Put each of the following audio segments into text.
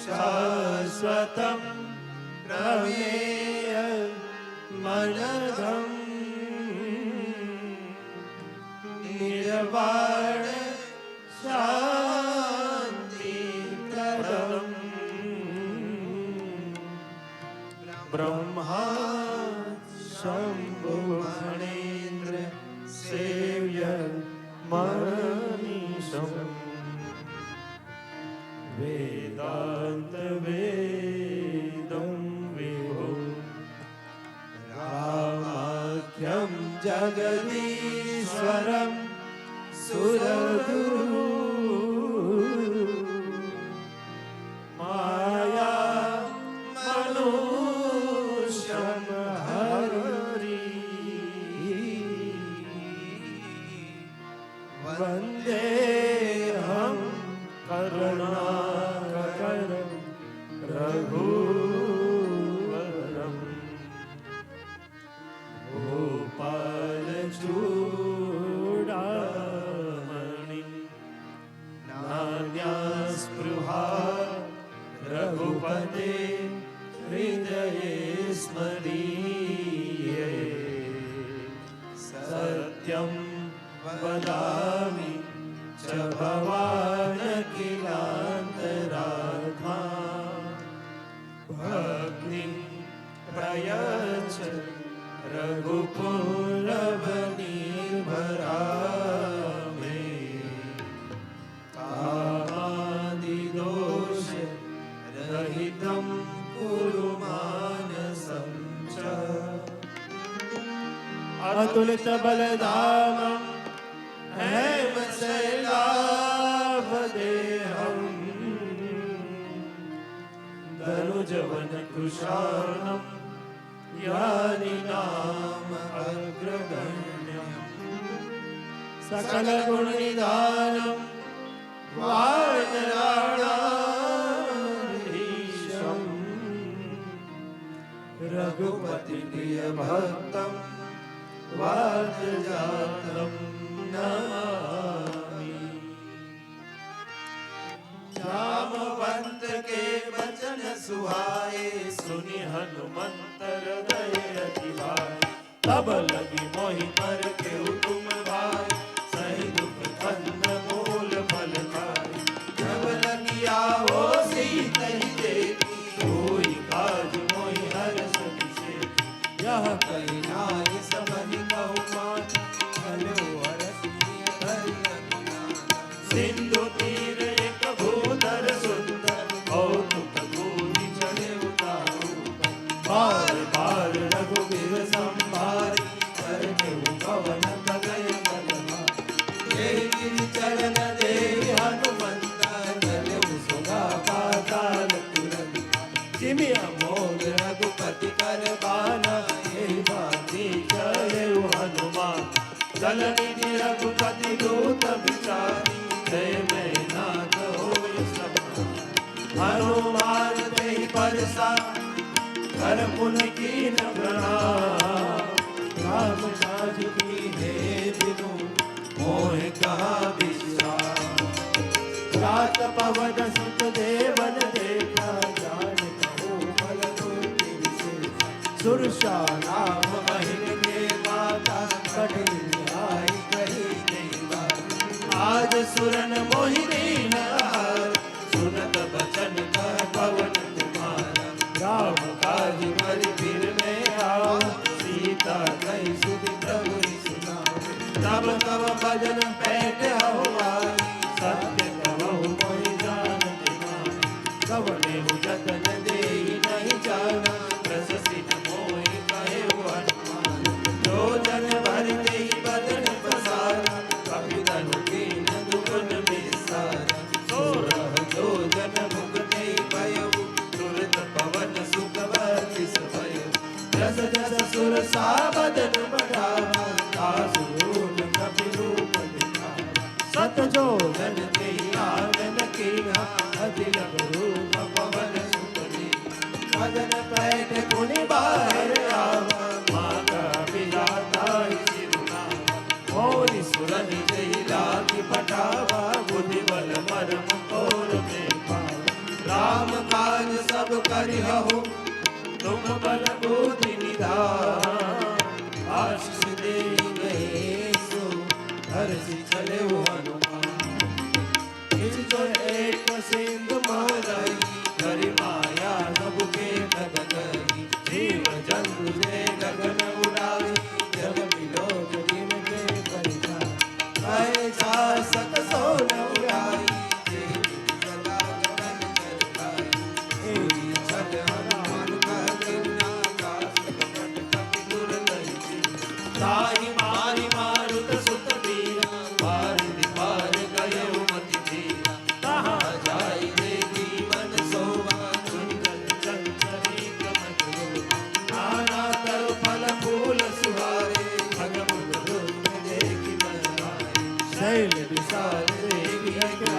शाश्वतं प्रमेय मनघं निर्वाण शान्तिप्रदं ब्रह्मा शम्भु मणेन्द्र सेव्य मनीषम् वेदांत वेदं विभुं रामाख्यं जगदीश्वरं सुरगुरु माया मनुष्यं हरि वन्देऽहं करुणाकरं रघुवरम् गोपालचूडामणि नान्यास्पृहा रघुपते हृदये स्मरीये सत्यं वदामि च भवानखिलान्तरात्मा भक्तिं प्रयच्छ रघुकुलभनिर्भरा मे कामादिदोष रहितं कुरु मानसं च अतुलितबलधामं हेमशैलाभदेहं धनुजवनकृशार्णं यानिनाम अग्रगण्यं सकलगुणनिधानं वानराणाधीशं रघुपतिप्रियभक्तं वातजातं नमामि। जामवंत के वचन सुहाए सुनि हनुमंत हृदय अति भाई तब लगी मोहि पर के तुम भाई सही दुख कंद मूल फल खाई जब लगी आओ सीतहि देखी कोई काज मोहि हर्ष से यह कही नाहि समझ कहु मान चलो हरसिय धरि सिंधु तीर एक भूधर सुंदर कौतुक भूमि चढ़े उतारू बार बार रघुवीर संभारी करके पवन तनय बलवान गिरि चरण दे हनुमंत चले सुगा पाताल तुरंत जिमि अमोघ रघुपति कर बाना यही बाती चले हनुमान चल निधि रघुपति दूत विचारी जय में नाथ होय सब हनुमान तेहि परसा कर पुन कीन प्रणाम राम काज कीन्हे बिनु मोहि कहा विश्राम रात पवन सुत देवन देखा जान कहो फल दुर्ति विशेष सुरसा नाम महिर के माता कठिन आई कही नहीं बात आज सुरन मोहिनी नहार सुनत बचन कर पवन तुम्हारा राम काज करि फिर में आओ सीता कही सुधि प्रभु सुना तब तब भजन पैठ हवाई सत्य कहु मोहि जान दिमाग कवने जतन देहि नहीं जाना रस सिन मोहि कहे हनुमान जो जन भर देहि बदन पसारा कपितनु कीन दुगुन बिसारा सोरह जो जन मुख नहीं भयो तुरत पवन सुख बरसिस भयो जस जस सुर सा बदन बढ़ावा दासु रूप कपि रूप दिखावा सत जो जन तेहि आंगन कीन्हा अधिक रूप पवन सुत दीन्हा भजन पैठ पुनि बाहर आवा माता पिता सिरुनावा मोरि सुरनि जहि लागी पटावा बुद्धि बल मरम कोर में पावा राम काज सब करिहु तुम बल बुद्धि निधान आशीष दे गए सो हर्षि चले हनुमान जो एक सिंधु महरई करि माया सब के नग गई जीव जंतु से गगन उड़ाई जग मिलो दिन के परिचार ऐसा सत सो न उड़ाई सदा गगन चरकाई एही छल हनुमान का करुणा दास कपट कपि दुर लई ताहि मारि मारुत सुत वीरा पार दिपार गए मति धीरा कहाँ जाई देगी मन सोवा सुंदर चंचरी कमल रोवा नाना तर फल फूल सुहारे भगवन रूप देखी मन आए शैल विशाल देवी आगे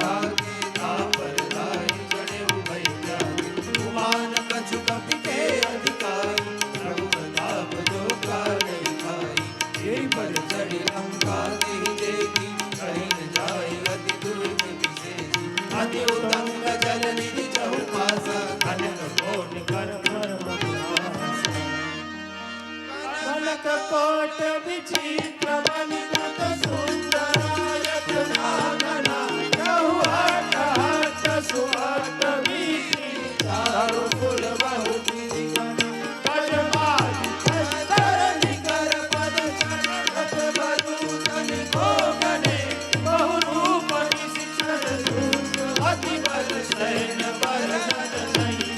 तापर दाई चढ़े उभय जागे कुमान कछु कपि के अधिकारी प्रभु प्रताप जो काले खाई यही पर चढ़ी लंका नहीं देगी कहीं न जाए अति दुर्ग विशेष अति उतंग जल निधि चहुपासा कनक कोट कर कनक कोट विचित्र वनित सुंदरायत नागना कहु हट हट सुहट वीति चारु कुल बहु विधि पजमाई कर निकर पद चरणत बधु तनि को गने बहु रूप निशिचर अति बल सैन बरगद नहीं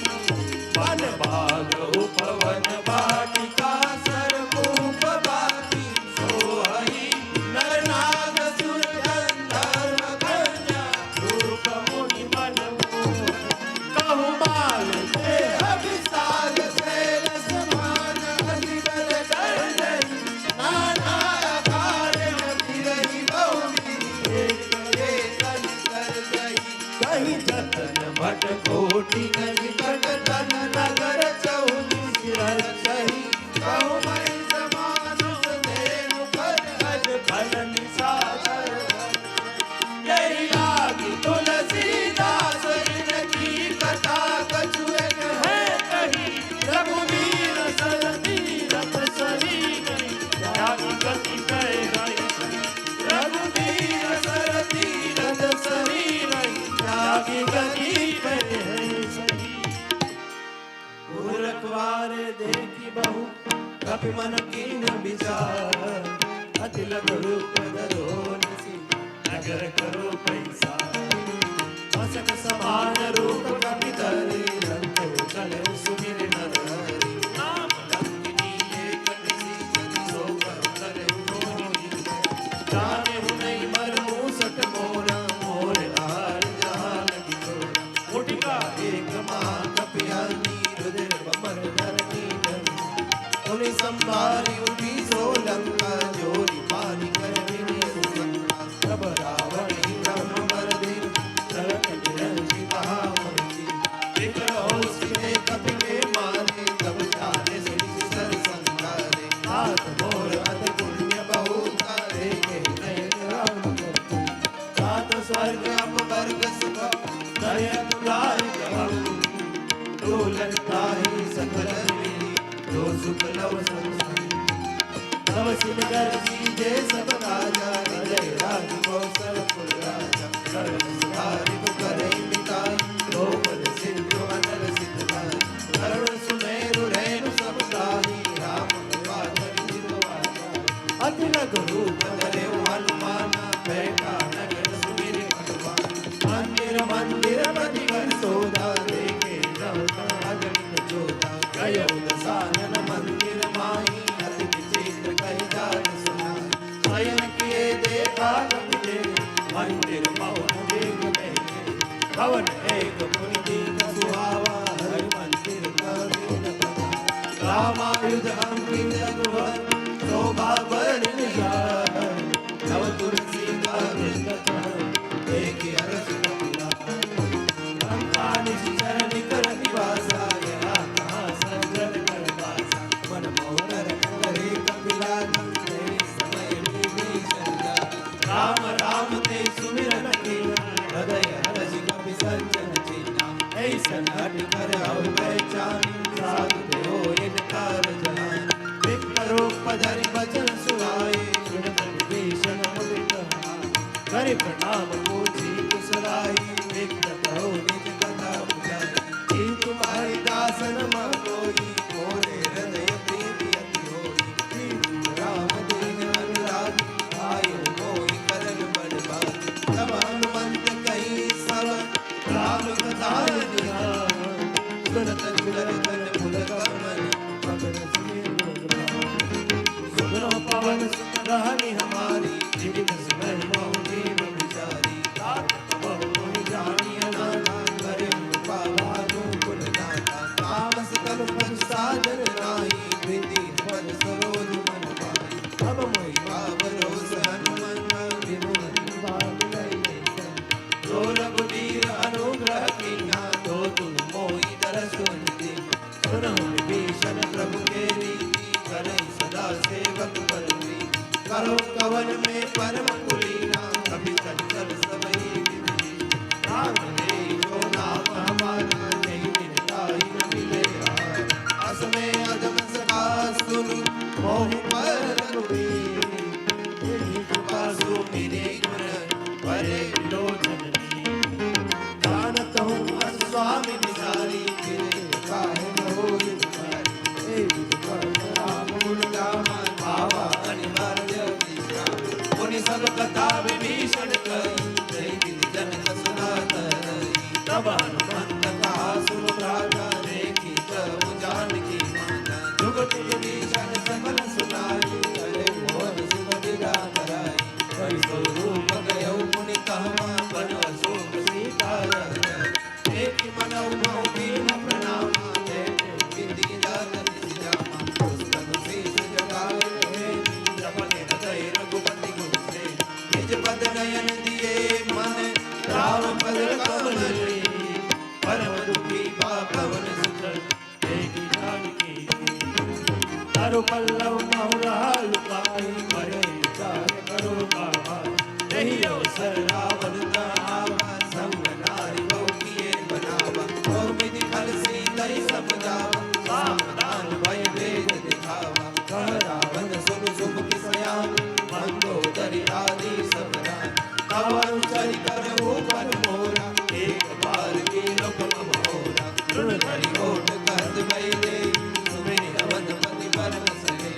वन भाग उपवन वाटिका सरकूप बाटी सोहई नर नाग सुर गंधर्व कन्या रूप मुनि मन मोह कहु माल देह विशाल शैल समान अति बल गर्जनी नाना आकार फिरहि बहु विधि एक कर गई कहीं जतन भट कोटि निकट तन नगर चौबीस रही कहु मई समान सुधेनु कर अज फल निसाचर यही लागी तुलसीदास की कथा कछु एक है कही रघुवीर सर तीरथ सही गई त्यागी गति कह रही रघुवीर सर तीरथ सही गई त्यागी गति कह सही रखवारे देखी बहु कपि मन कीन विचार अति लघु रूप धरो निसी नगर करो पैसा मसक समान रूप कपि धरे रंग चले सुमिर नर हरि नाम लंकिनी एक निसी जति सो कर करे मोहिनी जाने हूँ नहीं मर मूसट मोरा मोर हार जहाँ लगी तोरा मुटिका एक माँ कपियानी रुधिर बमर धरनी धरी उन्हें संभारी उठी सोलंका जोरी पानी कर विनी सुसंका तब रावण ही ब्रह्म मर्दिन तरक निरंजी महामंजी विग्रह सीधे कपि के मारे तब जाने सिर सर संकारे हाथ मोर अति पुण्य बहुत तारे के नयन राम को सात स्वर्ग अपवर्ग सुख दया तुलाय कहूँ डोलन ताहि सकल मिली जो सुख लव संसारी तव सिर गर्जी जय सब राजा जय राज कौशलपुर राजा कर्ण सुधारि करे मिताई द्रौपद सिंधु अनल सिद्धनाई करुण सुमेरु रेणु सब गाही राम कृपा धरि जितवाई अति लघु रूप धरे हनुमाना बैठा नगर सुमिर हनुमान मंदिर मंदिर प्रति कर सोधा देखे रहता अगणित जोधा गयो दसानन मंदिर माही अति विचित्र कहि जान सुनाई स्वयं किए देखा कपि मंदिर मौन देख बैठे भवन एक पुनि दीन सुहावा हरि मंदिर कभी न बना रामायुध अंकित अनुभव शोभा वर्णन जाय नव तुलसी का वृंद देखि हर्ष कपिला लंका निश्चर निकर निवासा यहाँ कहाँ संजल कर वासा मन मोहन करे कपिला तेरे समय में भीषण जा राम राम ते सुमिरन कीना हृदय हर्ष कपि संजन चिन्हा ऐ सन्नाट कर और पहचान साधु देहो इनकार जान विप्रो पधरि भजन सुनाए सुनत विभीषण मुनि कहा करे प्रणाम पूजी कुशलाई विकट हो निज कथा बुझाई कि तुम्हारी दासन मन कोई मोरे हृदय प्रेमी अति होई राम दीन अनुराग आयो मोहि करल बड़ बात तब हनुमंत कही सब राम कथा सुनत सुंदर तन फुल कमल पवन सुनो पवन रहनी हमारी जीवित सुमर मोह जीव विचारी तात बहु जानी अनाथा करे पावानु कुल नाथा तामस कल पद साधन नाई विधि पद सरोज मन पाई अब मोहि पावरोस हनुमान विमुख भाग लई तो रघुवीर अनुग्रह कीन्हा तो तुम मोहि दरसुन दी सुनो विभीषण प्रभु के रीति करई सदा सेवक पर प्रीति करो कवन में परम कुलीना कभी चंचल सबही विधि राम ने जो नाम हमारा नहीं मिलता ही न मिले असमय अधम सखा सुन मोह पर रघुवीर तेरी कृपा सो मेरे गुण परे लोचन जानत हूँ अस स्वामी निसारी तेरे काहे न होई तुम्हारी हे विधि राम गुण गामा भावा अनिवार्य विश्राम मुनि सब कथा विभीषण कही जय विधि जनक सुनात रही तब हनुमंत कहा सुन भ्राता देखी तब जानकी माता जुगत विभीषण सकल सुनाई करे मोहन सुख विदा कराई कई सो रूप गयो मुनि कहवा बन अशोक सीता देखी मनौ मौ दीन प्रणाम विधि दान जामा पुस्तक शेष जगाए जपति हृदय रघुपति गुण से निज पद नयन दिए मन राम पद कमल परम दुखी पावन सुत देखी जानकी तारु पल्लव महुरा लुकाई करे विचार करो कावा नहीं अवसर रावण आवा संग नारी बहु किए बनावा और विधि फल सीतई समझावा सावधान भय भेद दिखावा कह रावण सुन सुख की सयान मंदोदरी आदि सब रान तब अनुचरि कर ऊपर मोरा एक बार की लोक मोरा रुन धरि ओट कहत बैले सुमिरि अवधपति परम सहे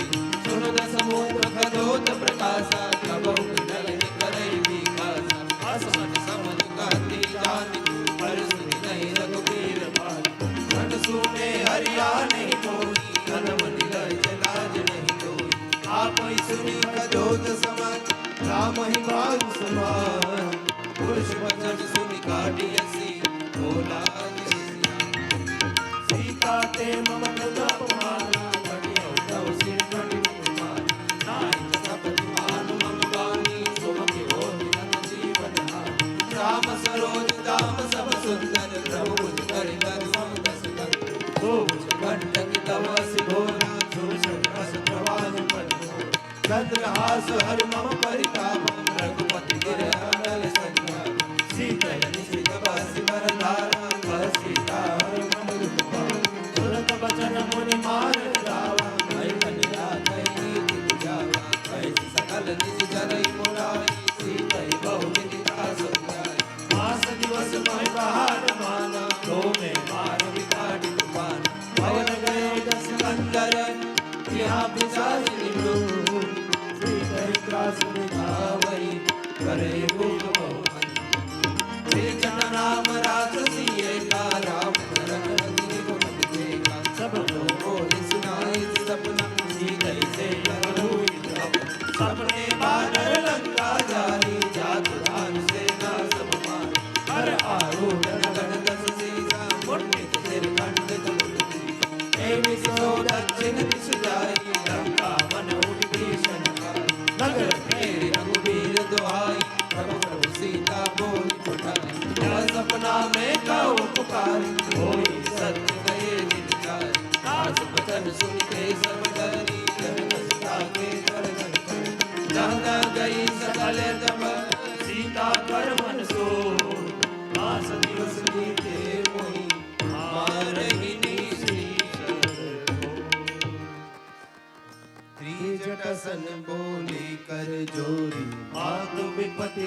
सुन दस मोर खदोत प्रकाशा तब नल करई विकासा असमन समझ कहती जानकी पर सुनि नहीं रघुवीर बाली सट सुने हरिया नहीं मोही हनुम निलज लाज नहीं कोई आपै सुनि खदोत समझ राम ही बाग समान पुरुष वचन सुनि काटियसी बोला सीता ते मम अपमाना घटियो तव सिर घटि उपमान नाहि सपति मान मम बानी सुमति होति नन जीवन हानि राम सरोज दाम सब सुंदर प्रभु मुझ करि कर सम दस कर सो मुझ कंटक तव सिघोरा सुरसर रस प्रवाह पद चंद्रहास हरि मम परिताप रघुपति गिर अनल संज्ञा सीता निशित बसि वरधारा कह सीता हरि मम रूपा सुरत बचन मुनि मान रावा भय कन्या कई नीति बुझावा कैसी सकल निज जरई मुराई सीतई बहु विदिता समझाई मास दिवस महि बहार माना तो में मार विकाटि तूफान भवन गए दस कंदर यहाँ पिशाच निमृत सीतई त्रास निभावई करे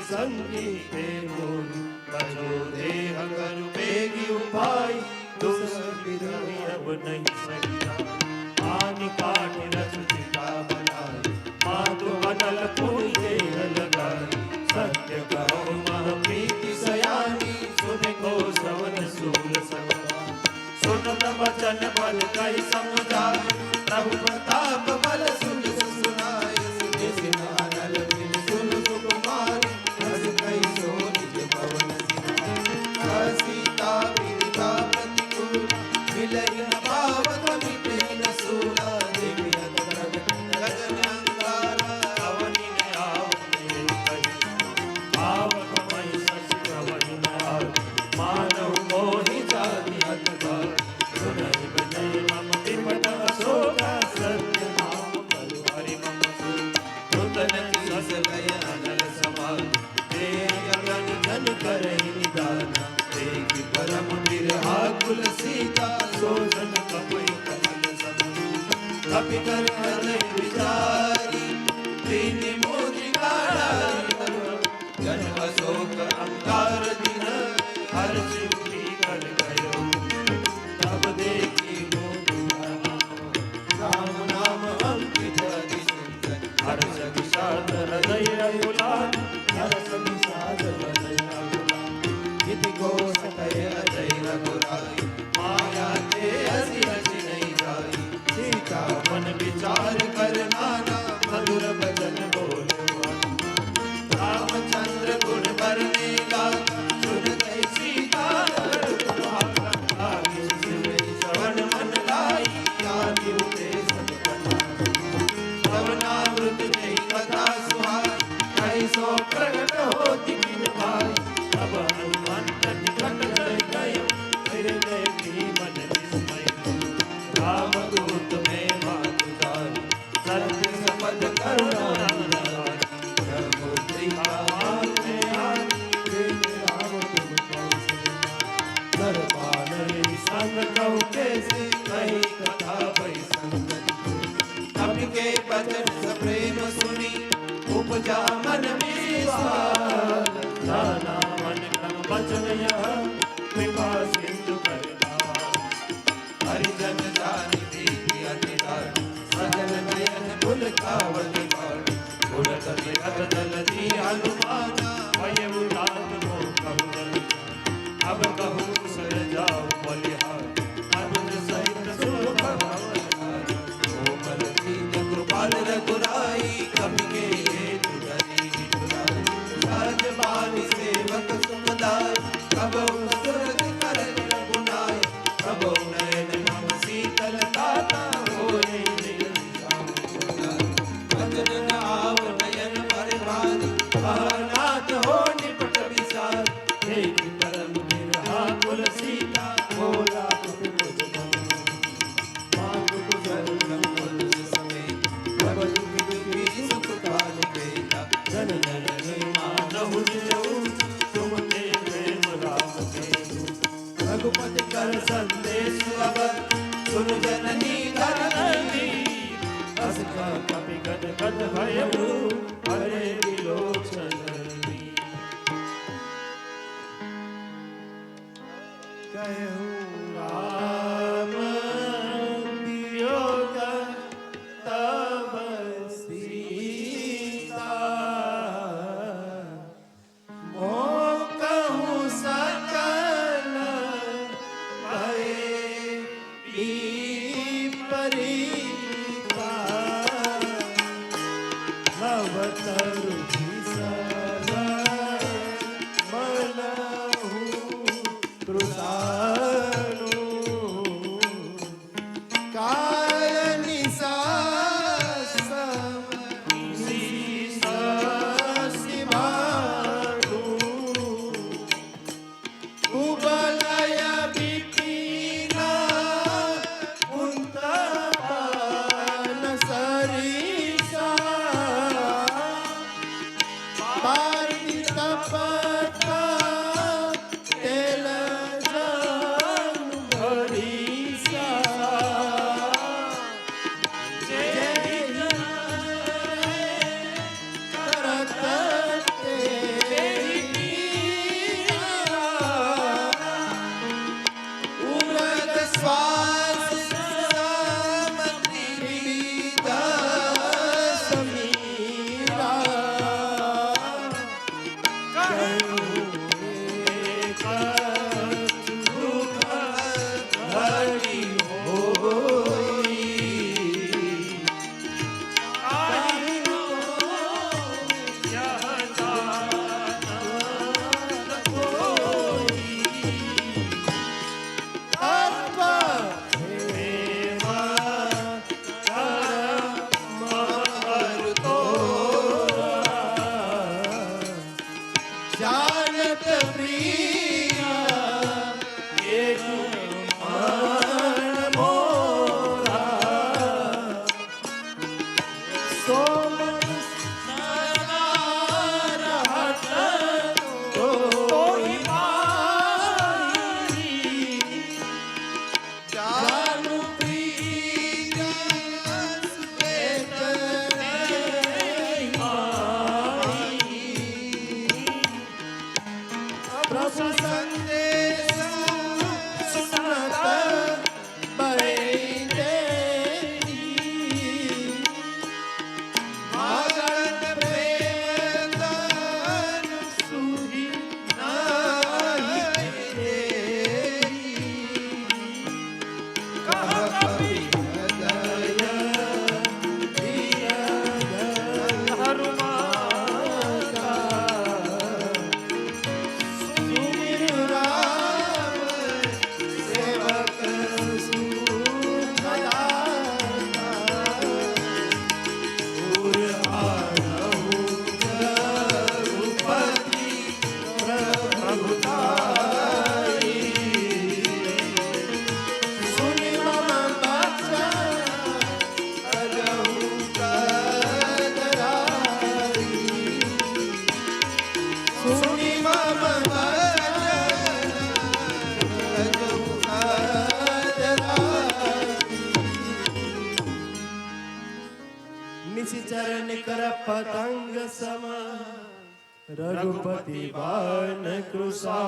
સંગીતે મોર કજો દેહ કરું બેગી ઉપાય દુસરી રવિ અબ નહીં સહિતા આની કાઠી રચિતા બનાય માધુ અનલ પુરી દેહ લગાય સત્ય કહો મહ પ્રીતિ સયાની સુને કો શ્રવણ સૂલ સગવા સુનત વચન પદ કઈ સમજાય પ્રભુ પ્રતાપ બલ સુન સુનાય સુને સિનાનલ બિન સુન સુकुमारी रस कई सो निज पवन सिनाय सीता विरता प्रतिकूल मिलई न पावक मिटे न सूला देवी प्रगट गगन अंगारा अवनि ने आवने कही पावक मई शशि अवनि न आव मानव मोहि जाति अतबार सुनहि बजय मम विपट अशोका सत्य नाम कलु हरि मम सु सुतन कीस गय अनल समाल देह गगन जन करहि निदाना देखि परम बिरहा कुल सीता सोजन कपि कमल सम कपि कर हृदय विचारी दीनि मुद्रिका जन अशोक अंकार दिन हर शिवली कर गयो तब देखी मोदिका राम नाम अंकित अति सुंदर हर्ष विषाद हृदय अकुलाल हर्ष विषाद हृदय अकुलाल इति घोष कहे अजय रघुराई माया ते हसी हसी नहीं जाई सीता मन विचार कर नाना मधुर भजन बोले रामचंद्र गुण बरने लागा सुन गई सीता श्रवण मन लाई आदि उते सब कथा श्रवणामृत जय कथा सुहाई कई सो प्रगट होति किन भाई अब हनुमान कट गए मेरे गए की मन विस्मय रामदूत में मातु जानी सत्य संपद करुणा के बचन प्रेम सुनी उपजा मन विश्वास नाना मन क्रम बचन यह कृपा सिंधु करना हरिजन जानी दीति अधिकार सजन नयन बुल कावल पाड़ी उड़त बिरत जलती हनुमाना भय उलाद को कहु अब कहूँ सर जाओ बलिहार अनुज सहित सुख गोपाल रघुराई कवि के हेतु धरी निठुराई राजबानी सेवक सुखदाय कबहु सुरत करन रघुनाय कबहु नयन मम शीतल ताता होए भजन न आव नयन परिवारी नाथ हो निपट विसार देखि परम बिरहा कुल सीता बोला रघुपति कर संदेश अबर सुन जननी धरणी अस कपि गद गद भयउ हरे विलोचनी कहूँ राम वियोग तब सीता मोह कहूँ सकल परिता भवतरु मनहु कृता निशि चरण कर पतंग सम रघुपति बाण कृषा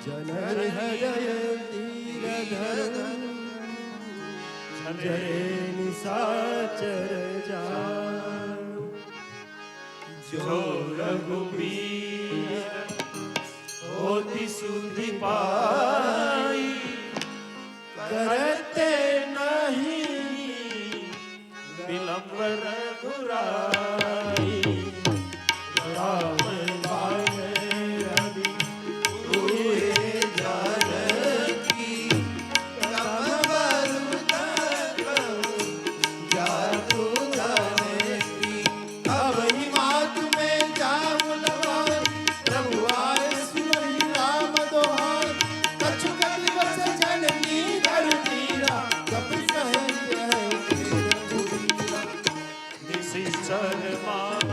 जनन हृदय धीर जरे निशाचर जान जो रघुबीर होती सुधि पाई करते नहीं विलंब रघुराई राम बाण रवि हुए जानकी राम वरुण जातु जानकी अब ही मात में जाऊं लवाई प्रभु आए सुनहि राम दोहाई कछु कलि बस जननी धरती कपि सहज है निशिचर मान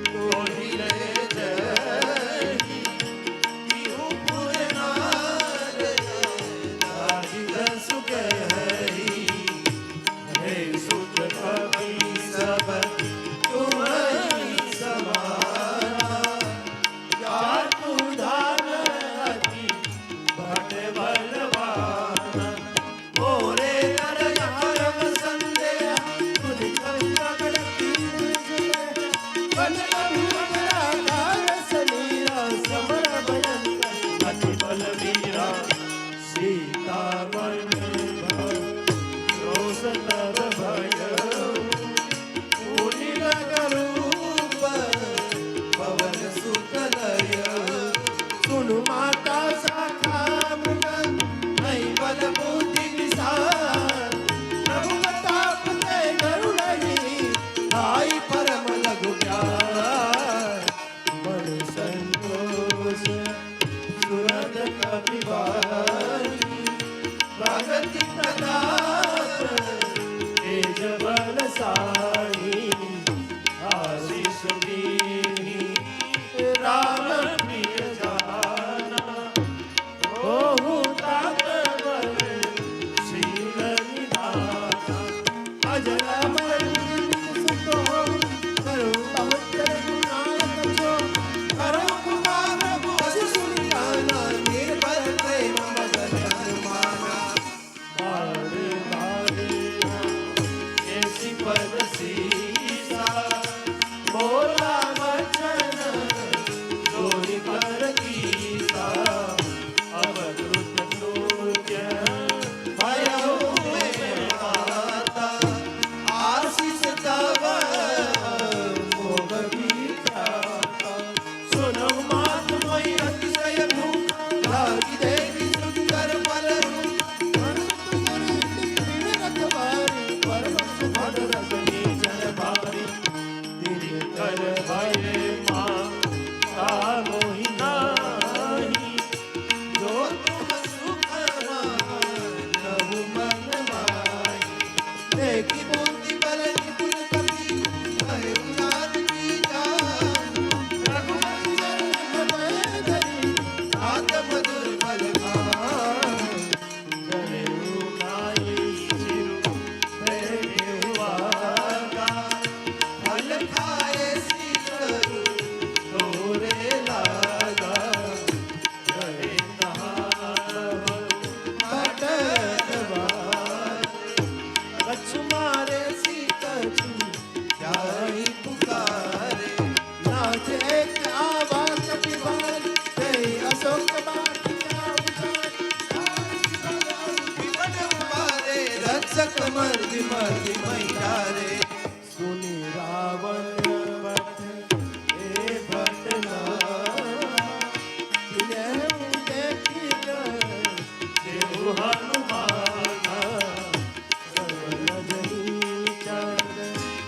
तोहि ले जहि तिहु पुर नार लागी दस कहि हे सुत कवि सब तुम्हारी समाना जातु धान अति भट बलवाना मोरे नर यारम संदेह तुझ कविता गढ़ती बन कभी अमरा समीरा समर भयंकर अति बलवीरा सीता मन भव रोष तब भय मुनि रूप पवन सुतलय सुनु माता शाखा मृगन नहीं बल बुद्धि विशाल रघुप्रताप ते गरुड़हि आई परम लघु प्यार मन संतोष सुरत कपिवारी प्रगति प्रताप तेज बल साई आशीष दीनी राम प्रिय जाना ओहु तात बल शील निधाना अजर अमर सुतो करो पवित्र गुणायक जो करो कुमार अति सुनियाना निर्भर प्रेम मगन हनुमाना बार बार ऐसी पद सीसा बोला वचन जोरि कर कीसा अवधूत तुल्य भयो में माता आशीष तब मोह विख्याता सुनो मात मोहि अतिशय भूख लागी देवी सुंदर बल रूप रखवारी परम सुभग रजनी जन भारी तिरि कर भय मां ता मोहि नाही जो तुम सुख मानहु मन माही देखी बुद्धि बल निपुण कपि भय उलाद की जान रघुवंशन हृदय धरि आत्म दुर्बल भान जनेऊ नाई चिरु बैठे हुआगा फल खाए शीतरु तोरे लागा गए नहाव भटकवार कछु मारे सी कछु जाहि पुकारे नाचे आवा कपिवारी ते अशोक वाटिका उतारी विपट मारे रक्षक मर्दि मर्दि मैयारे सुनि रावण भट हे भटना तिन्हें देखी देव हनुमाना सर्व जनीचर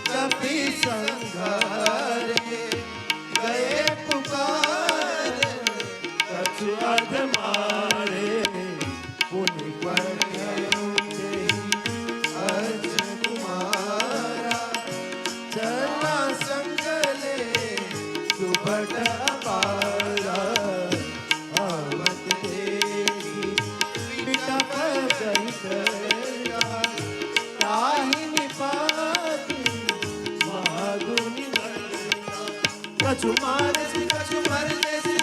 कपि संघारे गए पुकार कछु अध मारे पुनि पर अर्ज कुमारा कछु मारसी कछु मर जैसी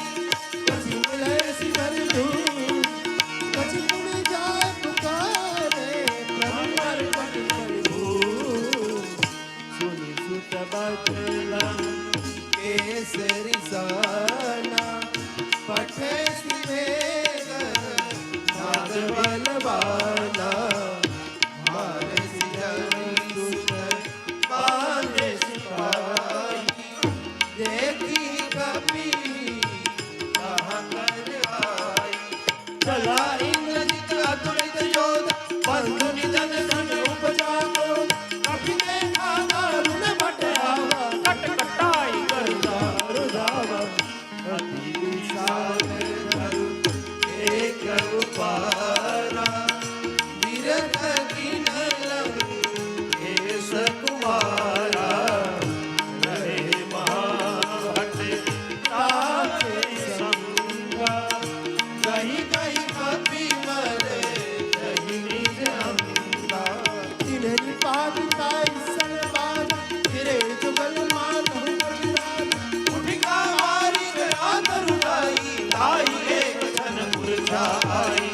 कछु मिलैसी कर दूं कछु मुड़ जाए पुकारे प्रभु मर पट कर दूं सुनी सुत बदला केसरी साना पठे सिवेग नाग बलवाना मारे सिधरी दुष्ट बांधे सिपाही देखी कपी कहाँ कर आई चला इंद्रजित अतुलित योद्धा बंधु निधन धन उपजा को कभी देखा दारुण भट आवा कटकटाई कर दारु धावा अति विशाल धरु एक उपारा विरत कीन लग केश कुमारा रहे महाभट ताके संगा कहीं कहीं कपि मरे कहीं निज अंगा तिन्हरी पाद ताई सलवान फिरे जुगल माधव बलिदान उठिका मारी गया तरुणाई लाई एक जन मुरझाई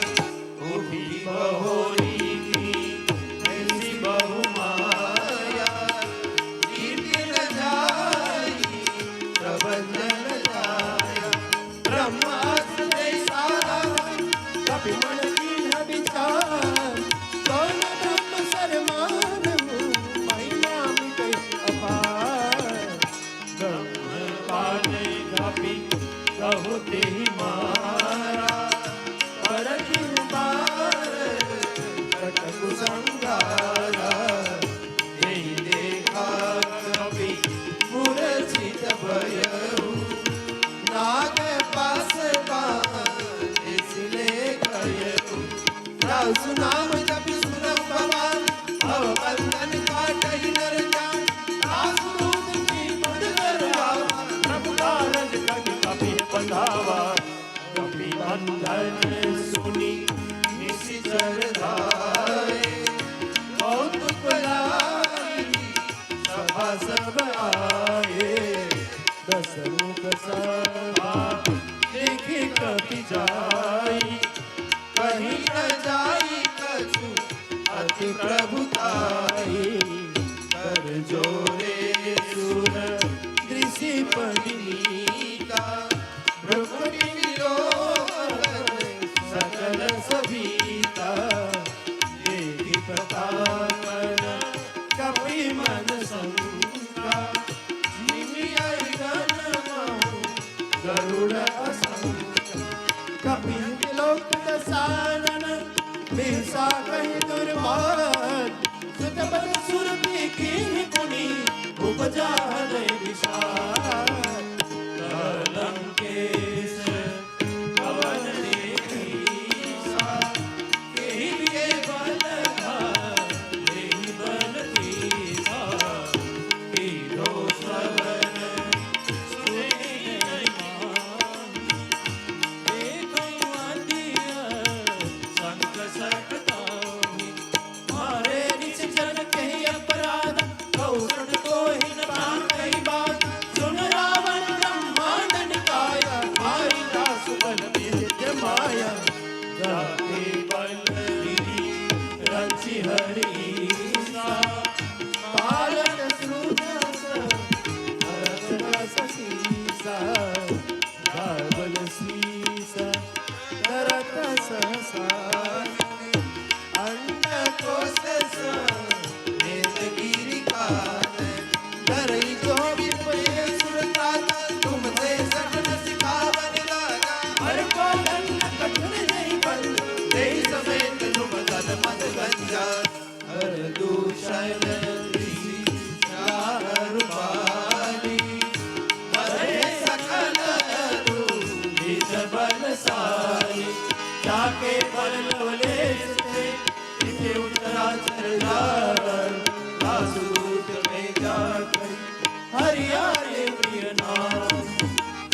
उठी बहोरी की ऐसी बहु माया कीर्ति न जाई प्रबंधन जाया ब्रह्मास्त्र दे सारा कपि मन कीन विचार कौन ब्रह्म सरमान महिमा मिटे अपार ब्रह्म पाने कपि कहु तेहि मारा परति बार कटकु संगारा यही देखा कपि मूर्छित भयउ नाग पास इसले गयउ रासु नाम जपि सुनउ भगवान भव बंधन काटहि नर जान रासु दूत की पद करवावा प्रभु कारज कपि कपि बंधावा कपि बंधन सुनी निशिचर धाये कौतुक लाई सभा सब आए दस मुख सभा देखी कपि जाई कहीं न जाई कछु अति प्रभुताई कर जोरे सुर दृषि पंडिता भ्रमति विलोकन सकल सभीता देवी प्रतापन कपि मन शंका निमिय गण महु गरुड़ असंख्य कपि लोक दसानन बिरसा कहि दुर्मान सुत बल सुरति कीन्हि गुनी उपजा हृदय विशाल लंकेश पवन देखीसा केहि लिए बल देहि बल कीसा कीरो श्रवण सुने मान देखो आदिया संग सकताहि मारे निज जन कहि अपराध कौशल को ही न प्राण कही बात सुन रावण ब्रह्मांड निकाया मारी दासु बल विद्य माया जाते बल गिरी रचि हरीसा पालन श्रुतस भरत रस सीसा गावल सीसा धरत सहसा अंड कोश नेत गिरि कान धरई जो विपये सुरताता तुमसे सघन सिखावन लागा हर को दंड कठिन नहीं बल देहि समेत तुम तन मत गंजा हर दूषण ऋषि रूपाली बरे सकल निज बलशाली जाके बल लवलेश थे इसे उत्तराचल जाकर वासुदूत में जाकर हरियाले प्रिय नाम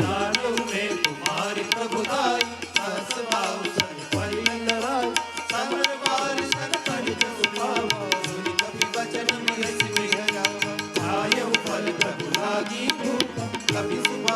जानो में तुम्हारी प्रभुताई सहस भाव सन परि लड़ाई समर बार सन परि जब पावा सुनि कपि वचन मिलि सिमि गया आयु फल प्रभु लागी भूख कपि सुभा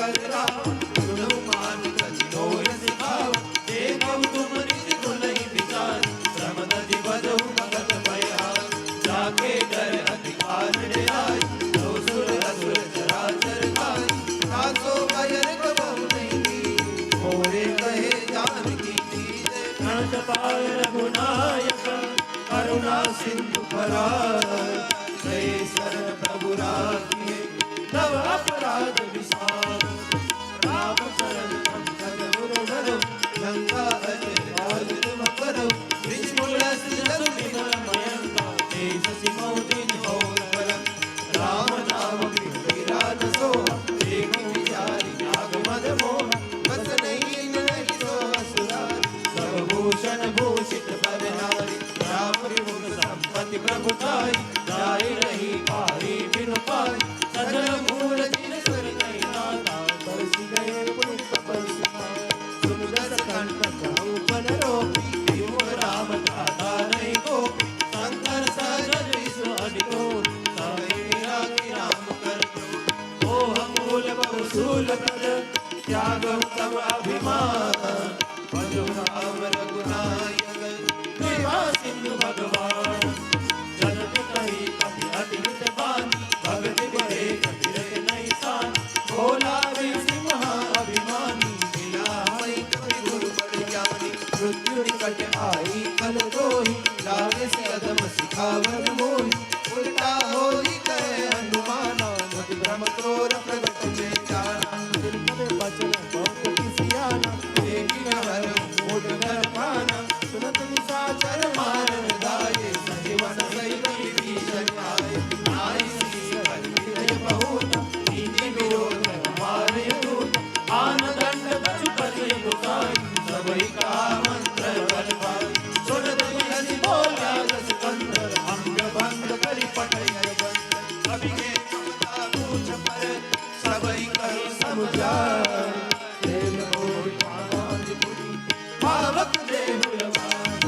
कर रावण सुनहु मान कति नोय सिखावत देखौ तुम निज कुलहि विचार श्रम दधि बधौ भगत भयहार जाके डर अधिकार निराय जो सुर असुर चराचर खाय कासो कायर कबहु नहीं मोरे कहे जानकी जीते प्रणत पाय रघुनायक करुणा सिंधु पराय गए शरण प्रभु राखिए तब अपराध विसार राम शरण पंकज गुरु धरो लंका अजय करो विष्णुलस जसु विमल मयंका देश सिमौ दिन और परम राम नाम विराट सो एक विचारी त्याग मद मोह बस नहीं नहीं सो असुरा सब भूषण भूषित बरनारी राम विमुख संपत्ति प्रभुताई जाय रही पारी बिनु पाई सजल मूल जिन सुर नहीं नाता बरस गए पुष्प बरसा सुंदर कंठ कहु पन रोपी विमुख राम दाता नहीं गोपी शंकर सजल विष्णु अनिको साई राखी राम कर दो ओ मूल बहुसूल पद त्याग तम अभिमान भजो राम रघुनायक कृपा सिंधु भगवान जगत कही कपि अतिहित बानी भगत बिरे कपिरत नहीं सान भोला वे सिंह अभिमानी मिला हई कपि गुरु बड़ ज्ञानी मृत्यु निकट आई कल कोहि लागे से अधम सिखावन मोहि उल्टा होई कहे हनुमाना मति भ्रम तोर प्रगट में जाना दिल में बचन बहुत किसियाना एक न हर मोट घर पाना सुनत निशाचर मारन दाये सजीवन सहित विभीषण आए नाई सी कर विजय बहुत नीति विरोध हमारे दूत आन दंड बचु पति दुखाई सबई का मंत्र बल पाई सुनत बिलसि बोला दस कंदर अंग भंग करि पटय बंद कवि के ममता पूछ पर सबई कहि समुझाय देव होय पावन पुरी पावक देव लवाय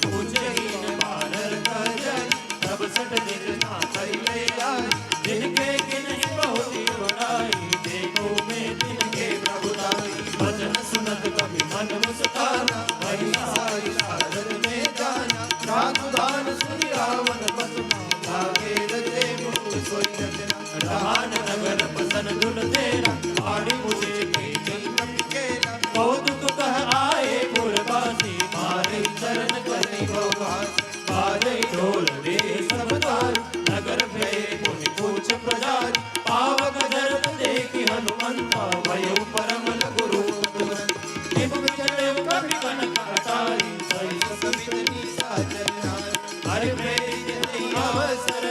पूछहीन बानर कहै सब सट निर्ना करि ले आय जिनके किन्हीं बहुत बड़ाई देखो मैं तिनके प्रभुताई भजन सुनत कवि मन मुस्काना वही सारी सागर में जाना राघुदान सुनि रावण बसना लागे रजे मुख सोई रचना रान नगर बसन धुन तेरा आड़ी मुझे के जन्म केरा बहुत तु कह आए पुरवासी मारे चरण करी बहुवास बाजे ढोल रे सब तार नगर भय मुनि पूछ प्रजारी पावक दर्द देखि हनुमंता भयो परम लघु रूप तुरंत निभ विचले कपि कनक हटाई सही सवितनी साजन नार हरि प्रेम नहीं अवसर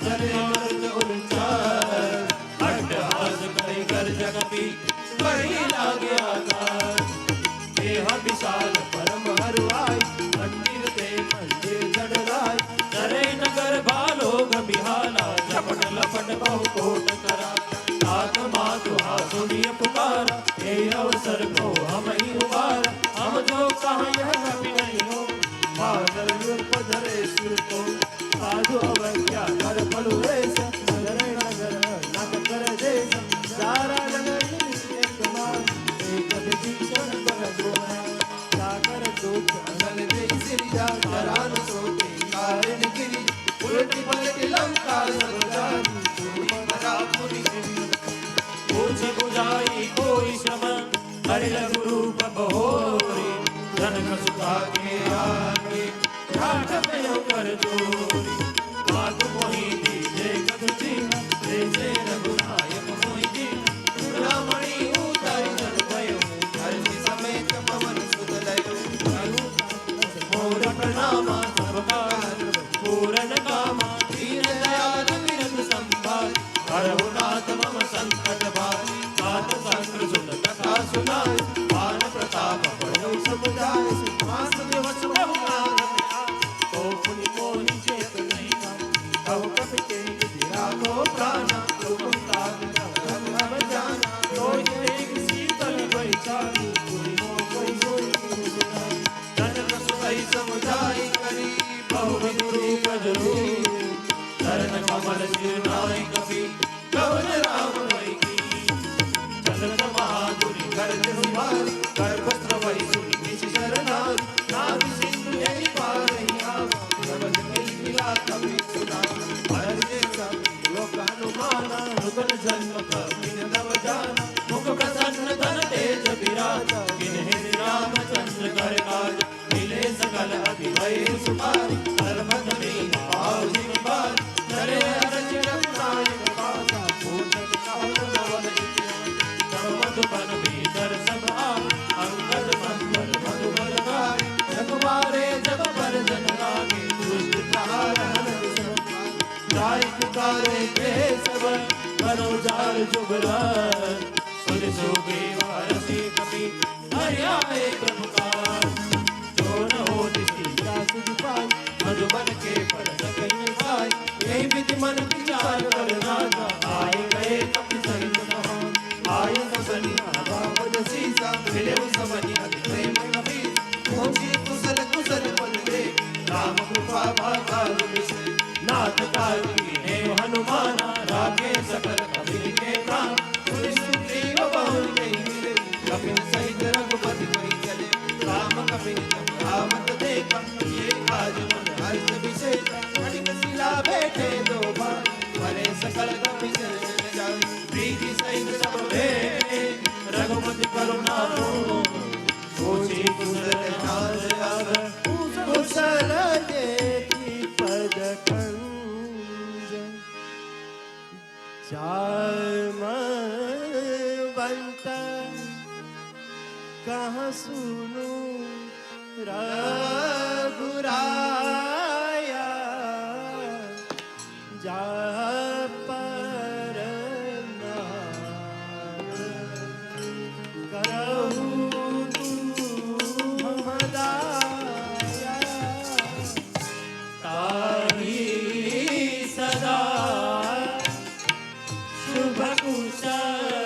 जले मर्द उच्चार अट्टहास करि कर जगपी बड़ी लागे आकार देह विशाल परम हरुआई मंदिर ते मंदिर जड़राई डरे नगर भालो गबिहाला झपट लपट बहु कोट करा तात मातु हा सुनिय पुकारा हे अवसर को हम ही उबारा हम जो कहा यह कभी नहीं हो माधर पधरे सिर को साधु अवज्ञा कर फलु रेस नगर नगर नग कर देश सारा नगर एक मान एक विभीषण कर गोना सागर दुख अनल दे सिरिया करान सोते कारण गिरी उलटी पलटी लंका सब जानी तुम बड़ा पुनि पूछ बुझाई कोई श्रम हरि लघु रूप बहोरी जनक सुता के आगे ठाठ में कर जोरी बात मोहि दीजे कथुची जैसे रघुनायक मोहि दी ब्राह्मणी उतारी जन भयो धरती समेत पवन सुत लयो मोर प्रणामा सबकार पूरन कामा दीन दयाल विरत संभाल हरहु नाथ मम संकट भार नाथ शस्त्र सुन कथा सुनाय मान प्रताप बढ़ो समुदाय सिंहासन वस बहुमान तो पुनि मोहि चेत नहीं कहो कपि के राघो प्राणा लोकम ताग धर्म जाना तो एक शीतल बैठानी पुनि मोह कोई सोई सुनाई जनक सुतई समुदाय करी बहुविध रूप जरूर चरण कमल सिर नाय कपि कवन राम की चल कर्ज निवारी गर्भस्त्रवै सुनीतीची शरणारी नाभी सिंधू यही पारैया जगत मिला कभी सुना हरजेचा लोकानुमाना रुगन जन्म कपिन नव जाना मुख प्रसन्न धन तेज विराजा किन्हे रामचंद्र कर काज मिले सकल अतिभय सुखारी हरमत में पाव जिन बार चले अरज रत्नायक पासा भूषण काल नवल तब मधुबन भीतर सब आए अंगद मंगल मधुबल गाए रघुवारे जब पर जन लागे दुष्ट प्रहार हरत सब जाय पुकारे के सब मनोजार जुगलार सुन सोगे वारसी कपि हरियाए प्रभु का जो न हो तिसकी सुध पाई मधुबन के पर सकल पाई यही विधि मन विचार कर राजा आए गए कपि सहित सहान आए सबनी बाबद सीसा मिले सबनी अति प्रेम कबीर पहुंची कुशल कुशल पल दे राम कृपा भागाल विषय नाथ कार्तिकी ने हनुमाना राखे सकल कबीर के प्राण पुलिस सुग्रीव बहुल कही मिले कपिन सहित रघुपति कही चले राम कपिन जब रावत देखा ये काज मन हर्ष विशेष कटिक शिला बैठे दो भाई भले सकल कपि चरण जाए प्रीति सहित सब भेटे रघुपति करुणा पूछी कुशल नाथ आगर कुशल देखी पद कंज जामवंत कहाँ सुनू रघुराया जा पर करहु तुम दाया ताहि सदा शुभ कुशल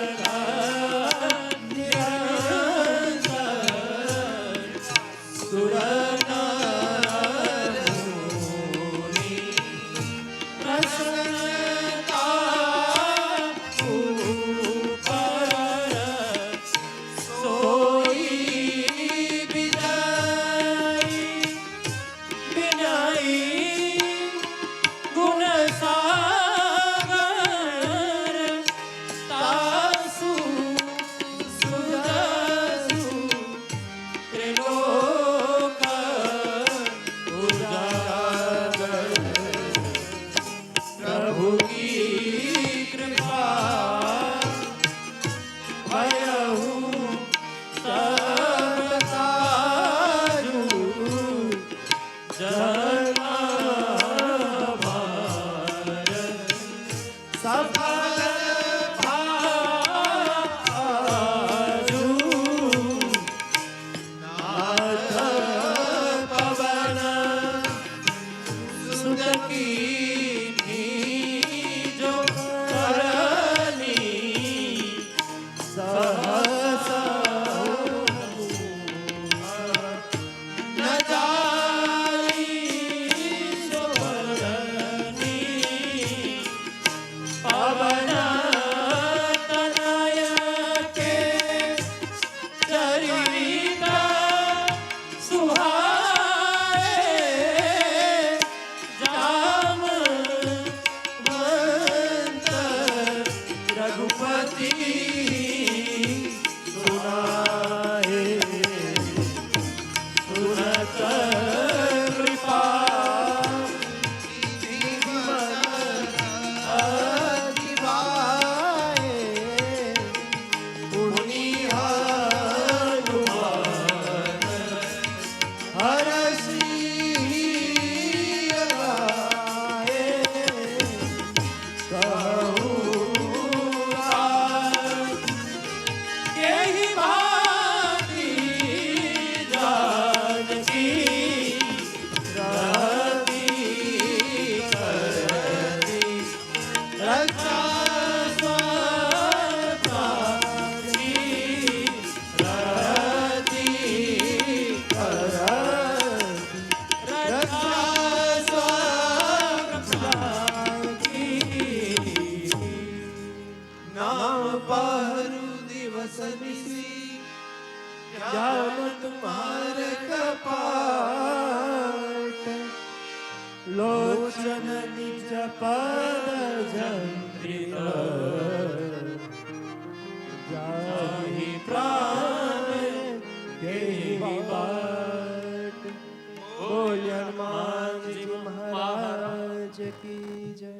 જામ તુમારે કપાટ લોચન નિજ પદ જંત્રિત જાહી પ્રાણ કેવી વાટ બોલ હનુમાનજી મહારાજ કી જય।